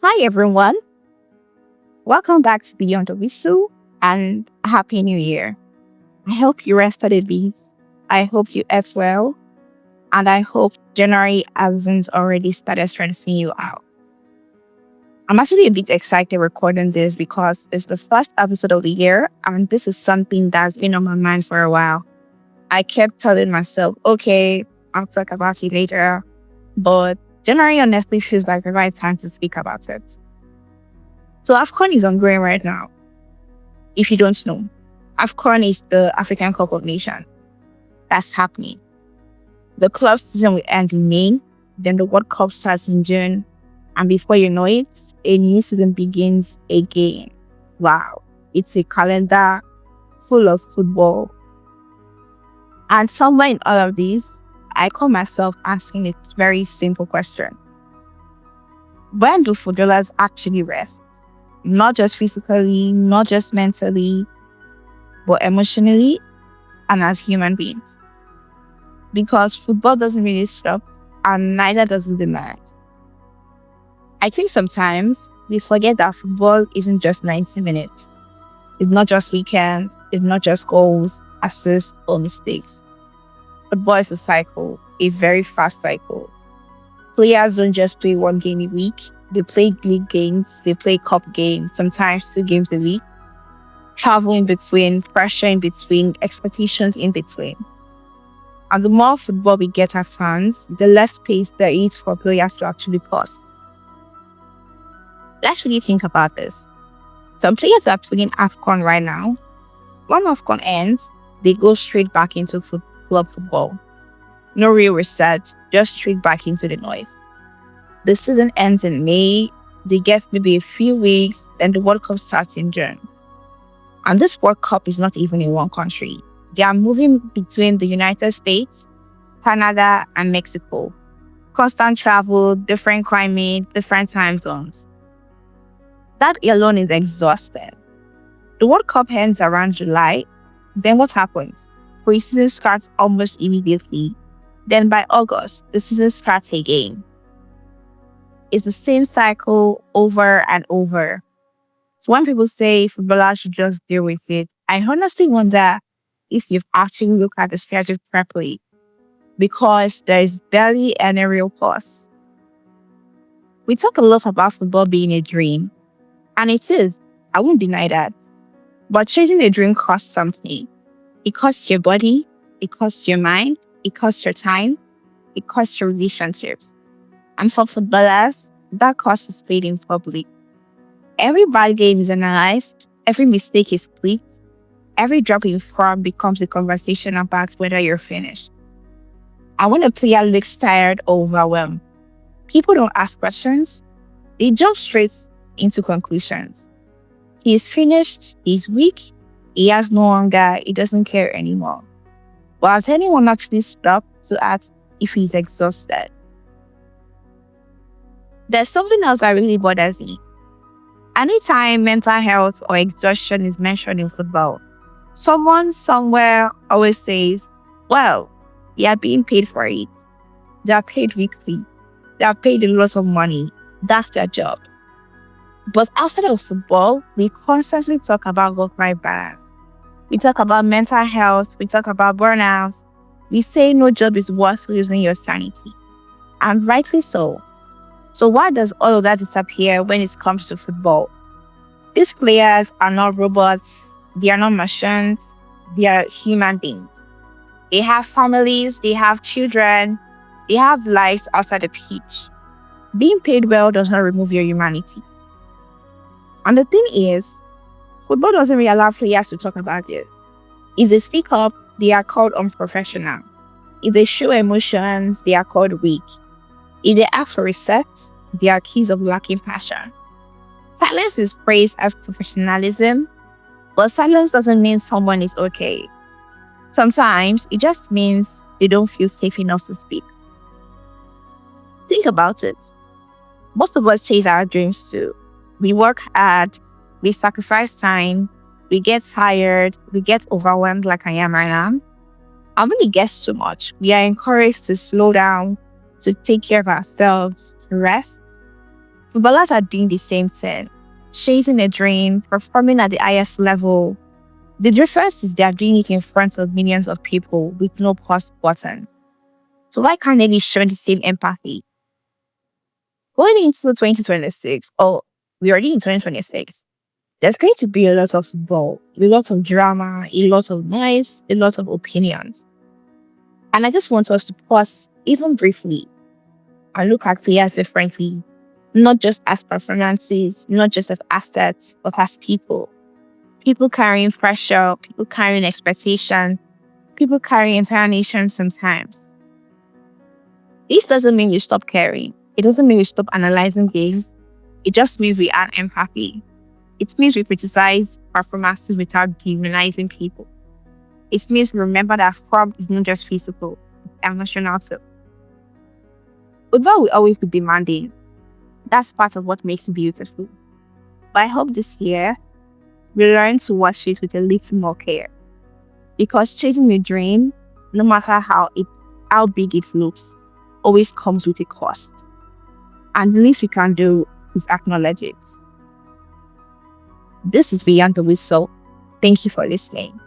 Hi, everyone. Welcome back to Beyond the Whistle and Happy New Year. I hope you rested a bit. I hope you ate well. And I hope January hasn't already started stressing you out. I'm actually a bit excited recording this because it's the first episode of the year, and this is something that's been on my mind for a while. I kept telling myself, okay, I'll talk about it later. But January honestly feels like the right time to speak about it. So AFCON is ongoing right now. If you don't know, AFCON is the African Cup of Nations. That's happening. The club season will end in May, then the World Cup starts in June, and before you know it, a new season begins again. Wow, it's a calendar full of football. And somewhere in all of this, I call myself asking a very simple question. When do footballers actually rest? Not just physically, not just mentally, but emotionally and as human beings. Because football doesn't really stop, and neither does the match. I think sometimes we forget that football isn't just 90 minutes. It's not just weekends, it's not just goals, assists, or mistakes. Football is a cycle, a very fast cycle. Players don't just play one game a week. They play league games, they play cup games, sometimes 2 games a week. Travel in between, pressure in between, expectations in between. And the more football we get as fans, the less space there is for players to actually pause. Let's really think about this. Some players are playing AFCON right now. When AFCON ends, they go straight back into club football. No real research, just straight back into the noise. The season ends in May, they get maybe a few weeks, then the World Cup starts in June. And this World Cup is not even in one country. They are moving between the United States, Canada, and Mexico. Constant travel, different climate, different time zones. That alone is exhausting. The World Cup ends around July. Then what happens? Pre-season starts almost immediately. Then by August, the season starts again. It's the same cycle over and over. So when people say footballers should just deal with it, I honestly wonder if you've actually looked at the schedule properly, because there is barely any real pause. We talk a lot about football being a dream, and it is. I won't deny that. But chasing a dream costs something. It costs your body, it costs your mind, it costs your time, it costs your relationships. And for footballers, that cost is paid in public. Every bad game is analyzed, every mistake is clipped, every drop in form becomes a conversation about whether you're finished. And when a player looks tired or overwhelmed, people don't ask questions, they jump straight into conclusions. He's finished, he's weak, he has no hunger, he doesn't care anymore. But has anyone actually stopped to ask if he's exhausted? There's something else that really bothers me. Anytime mental health or exhaustion is mentioned in football, someone somewhere always says, well, they are being paid for it. They are paid weekly. They are paid a lot of money. That's their job. But outside of football, we constantly talk about work-life balance. We talk about mental health. We talk about burnout. We say no job is worth losing your sanity. And rightly so. So why does all of that disappear when it comes to football? These players are not robots. They are not machines. They are human beings. They have families. They have children. They have lives outside the pitch. Being paid well does not remove your humanity. And the thing is, football doesn't really allow players to talk about this. If they speak up, they are called unprofessional. If they show emotions, they are called weak. If they ask for respect, they are accused of lacking passion. Silence is praised as professionalism, but silence doesn't mean someone is okay. Sometimes it just means they don't feel safe enough to speak. Think about it. Most of us chase our dreams too. We work hard, we sacrifice time, we get tired, we get overwhelmed like I am right now. And when it gets too much, we are encouraged to slow down, to take care of ourselves, to rest. Footballers are doing the same thing, chasing a dream, performing at the highest level. The difference is they are doing it in front of millions of people with no pause button. So why can't they be shown the same empathy? Going into 2026, or we're already in 2026, there's going to be a lot of football, a lot of drama, a lot of noise, a lot of opinions. And I just want us to pause, even briefly, and look at players differently, not just as performances, not just as assets, but as people. People carrying pressure, people carrying expectation, people carrying entire nations sometimes. This doesn't mean we stop caring. It doesn't mean we stop analyzing games. It just means we add empathy. It means we criticize performances without demonizing people. It means we remember that form is not just physical, it's emotional too. Football will always be demanding. That's part of what makes it beautiful. But I hope this year, we learn to watch it with a little more care. Because chasing a dream, no matter how big it looks, always comes with a cost. And the least we can do is acknowledge it. This is Beyond the Whistle. Thank you for listening.